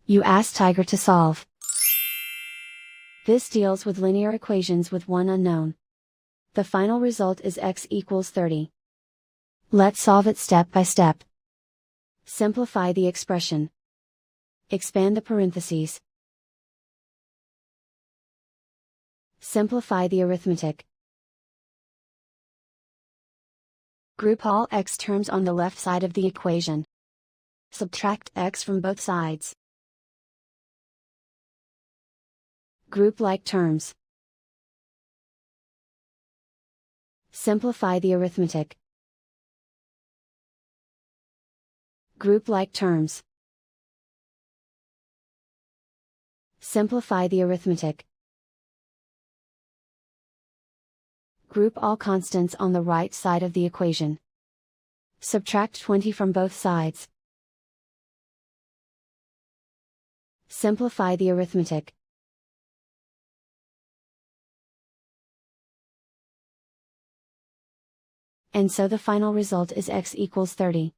You ask Tiger to solve. This deals with linear equations with one unknown. The final result is x equals 30. Let's solve it step by step. Simplify the expression. Expand the parentheses. Simplify the arithmetic. Group all x terms on the left side of the equation. Subtract x from both sides. Group like terms. Simplify the arithmetic. Group like terms. Simplify the arithmetic. Group all constants on the right side of the equation. Subtract 20 from both sides. Simplify the arithmetic. And so the final result is x equals 30.